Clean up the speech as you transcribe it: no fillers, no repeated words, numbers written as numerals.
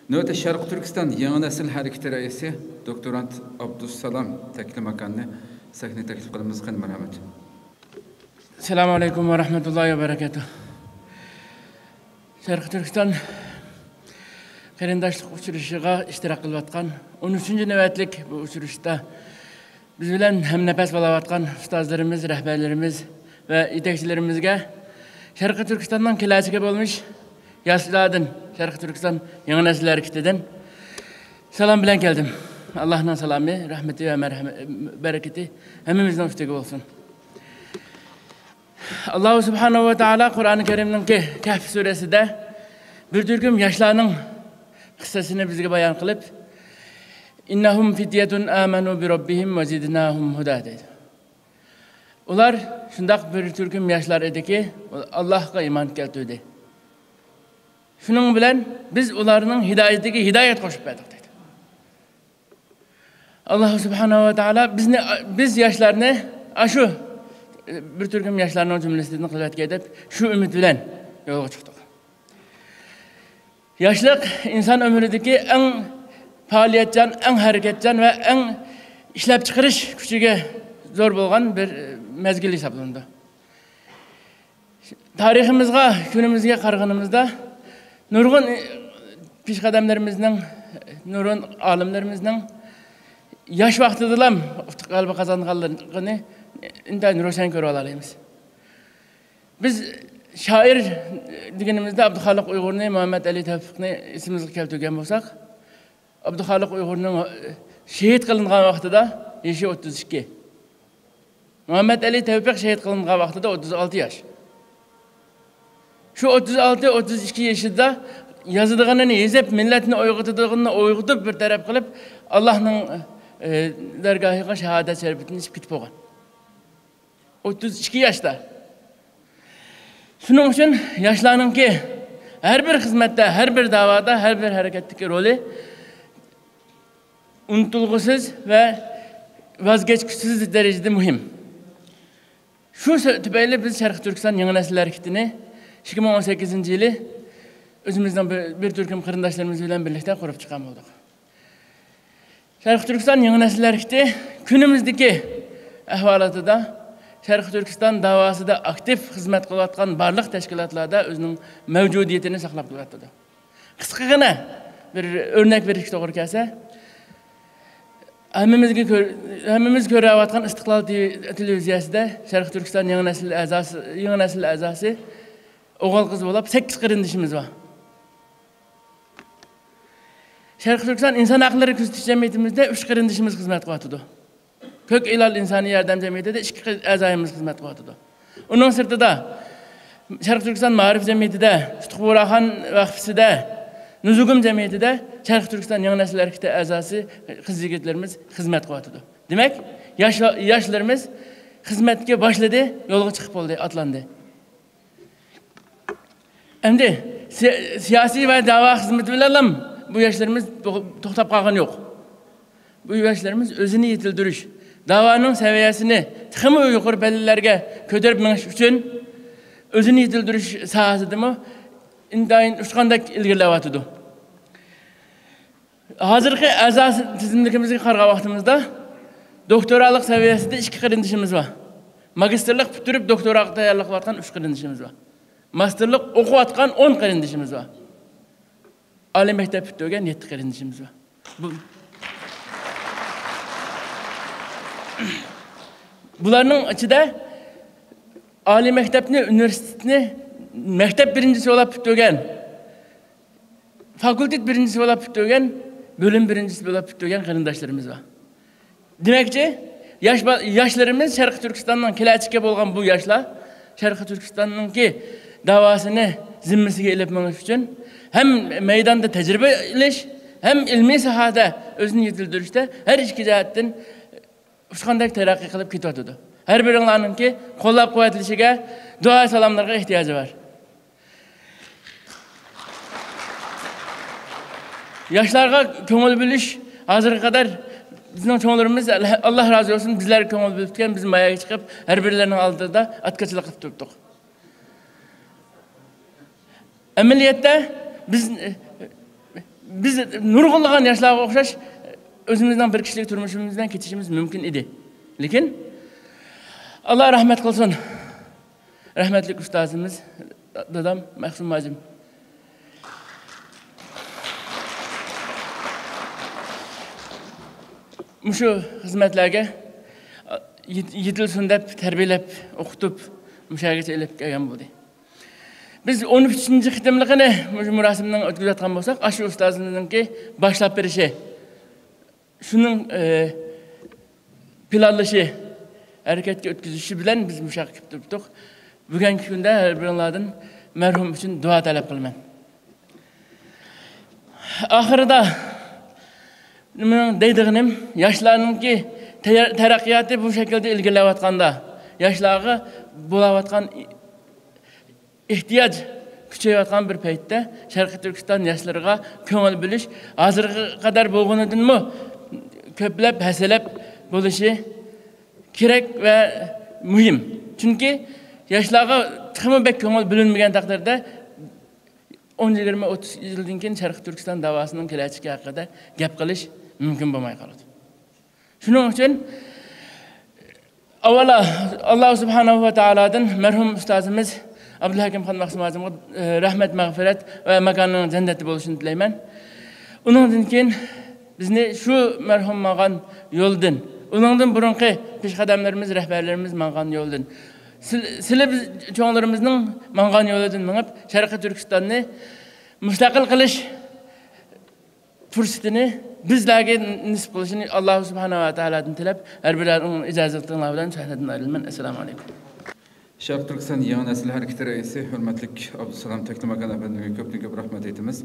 Nöbette Şarkı Türkistan Yeni Nesil Hareketi Reisi Doktorant Abdussalam Teklimakan'ı sahne teklif kılımız kın merhamet. Selamun Aleyküm ve Rahmetullahi ve Berekatuhu. Şarkı Türkistan Qarindaşlık uçuruşuğa iştirak kılıp atkan 13. nöbetlik bu uçuruşta biz bilen hem nefes balavatkan ustazlarımız, rehberlerimiz ve yetekçilerimizge Şarkı Türkistan'dan kilasike olmuş yaşlıladın Şarkı Türkistan Yeni Nesil Hareketi'den selam bilen geldim. Allah'ın selamı, rahmeti ve bereketi hemimizden üstüge olsun. Allah Subhanahu ve Teala Kur'an-ı Kerim'in Kehf suresi de bir türküm yaşlarının kıssasını bize bayan kılıp İnnahum fidyetun amenu bi rabbihim ve zidnahum huda dedi. Ular şundak bir türküm yaşlar idi ki Allah'a iman keltüydü. Şunun bilen biz ularının hidayetdeki hidayet koşup verdik dedi. Allah Subhanahu ve Teala biz yaşlarını aşı bir türküm yaşlarının cümlesini kılvet edip şu ümit bilen yola çıktık. Yaşlık insan ömründeki en faaliyetcan, en hareketcan ve en işlep çıkarış küçüge zor bolgan bir mezgil hesaplandı. Tarihimizde, günümüzge kargınımızda nurgun pişkademlerimizden, nurgun alimlerimizden yaş vaktidilam kalbi kazandıklarını intayin roşen körü alalıyız. Biz şair digenimizde Abdülhalik Uygur'un Muhammed Ali Tevfik'ni isimizi keltügen bolsak, Abdülhalik Uygur'un şehit kılıngan vaxtıda yaşı 32. Muhammed Ali Tevfik şehit kılıngan vaxtıda 36 yaş. Şu 36-32 yaşında yazıdığını yazıp milletini oygutup bir taraf kılıp Allah'ın dergahına şehadet şerbetini içip gitip olgan. 32 yaşta. Şunun için yaşlarının ki her bir hizmette, her bir davada, her bir hareketteki rolü unutulgusuz ve vazgeçkisiz derecede mühim. Şu tübeyle biz Şarkı Türkistan Yeni Nesil Hareketi'ni 2018 yılı özümüzden bir türküm kırındaşlarımız ile birlikte kurup çıkan olduk. Şarkı Türkistan Yeni Nesil Hareketi günümüzdeki ahvalatı da Şarkı Türkistan davası da aktif hizmet kılatkan barlık teşkilatlarda özünün mevcudiyetini saklap kılatıdı. Kıskıgına bir örnek verişte doğru kelse, hemimiz görevatkan İstiklal Televizyası'da Şarkı Türkistan Yeni Nesil azası oğul kız olup 8 kırındışımız var. Şarkı Türkistan İnsan Hakları Küstüş Cemiyetimizde 3 kırındışımız hizmet kılatıdı. Kök İlal İnsani Yardım Cemiyeti'de 2 azayımız hizmet kılatıdı. Onun sırtında Şarkı Türkistan Marif Cemiyeti'de, Şutkuburahan Vakfı'da, Nuzugum Cemiyeti'de Şarkı Türkistan Yeni Nesil Hareketi azası kız yigitlerimiz hizmet kılatıdı. Demek yaşlarımız hizmetke başladı, yolga çıkıp oldu, atlandı. Şimdi siyasi ve dava hizmeti bilelim. Bu yaşlarımız toktap kalgan yok. Bu yaşlarımız özünü yetildiriş, davanın seviyesini tıkımı yukarı belirlerge kötürüp meniş üçün özünü yetildiriş sahasıdı mı intayin uçkandak ilgilivatıdı. Hazırki azas tizimlikimizde karga vaktimizde doktoralık seviyesinde 2 kırındışımız var. Magisterlik bitirip doktoralık tayarlık vatkan 3 kırındışımız var. Masterlik oku atkan 10 kırındışımız var. Ali mektep bitirgen 7 kırındışımız var. Bunların içinde Ali mektepni, üniversitesini mektep birincisi olarak bitirgen, fakültet birincisi olarak bitirgen, bölüm birincisi olarak bitirgen kırındaşlarımız var. Demekçi yaşlarımız Şarkı Türkistan'dan kilaçike bolgan bu yaşlar Şarkı Türkistan'ın ki davasını zimmesiga iletmek için hem meydanda tecrübe iliş hem ilmi sahada özünü yetildirişte her iki cihetten uçkandak terakki kılıp kitatıdı. Her birinlarının ki kollap kuvvetlişige dua salamlarga ihtiyacı var. Yaşlarga köngül biliş hazır kadar bizim çoğunlarımız Allah razı olsun bizler köngül bilipken bizim ayağa çıkıp her birilerinin aldığında atkaçılık kılıp tuttuk. Ameliyette biz biz nurg'unlagan yoshlarga o'xshash o'zimizning bir kishilik turmushimizdan ketishimiz mumkin edi. Lekin Allah rahmat qilsin. Rahmatli ustozimiz dadam Mahsum Majim. Mushu xizmatlarga yetilsin deb tarbiyalab, o'qitib, mushagacha elib kelgan bo'ldi. Biz 13-chi qitimligini shu murosimdan o'tkazayotgan bo'lsak, shu ustozimizninki boshlab berishi, shuning planlashi, harakatga o'tkazishi bilan biz mushaq kelib turibdik. Bugungi kunda har biringlardan marhum uchun duo talab qilaman. Oxirida nima deydiganim, yoshlarningki taraqqiyoti bu shaklda ilgarilayotganda, yoshlarga bo'layotgan ehtiyoj kuchayayotgan bir paytda Sharqiy Turkiston yoshlariga ko'ngil bilish hozirga qadar bo'lganidanmi ko'plab hasalab bo'lishi kerak va muhim. Chunki yoshlarga qiymabek ko'ngil bilinmagan taqdirda 10-20-30 yildan keyin Sharqiy Turkiston davosining kelajagi haqida gap qilish mumkin bo'lmay qoladi. Shuning uchun avvalo Alloh subhanahu va taolodan marhum ustozimiz Abdulhakim Xon Mahsum Majimga rahmat, mag'firat va makonining jannati bo'lishini tilayman. Uningdan keyin bizni shu marhum ma'gan yo'ldan, uningdan burunqi peshqadamlarimiz, rahbarlarimiz ma'gan yo'ldan, sizlar cho'nglarimizning ma'gan yo'lidan mengib Sharqiy Turkistonni mustaqil qilish fursatini bizlarga nisb qilishini Alloh subhanahu va taolodan tilab, har birlarining ijozati bilan sahnadan ayrılman. Assalomu alaykum. Sharq Turkiston yangi nasil harakati raisi hurmatli Abdusalom Taklimakan afandiga ko'p rahmat aytamiz.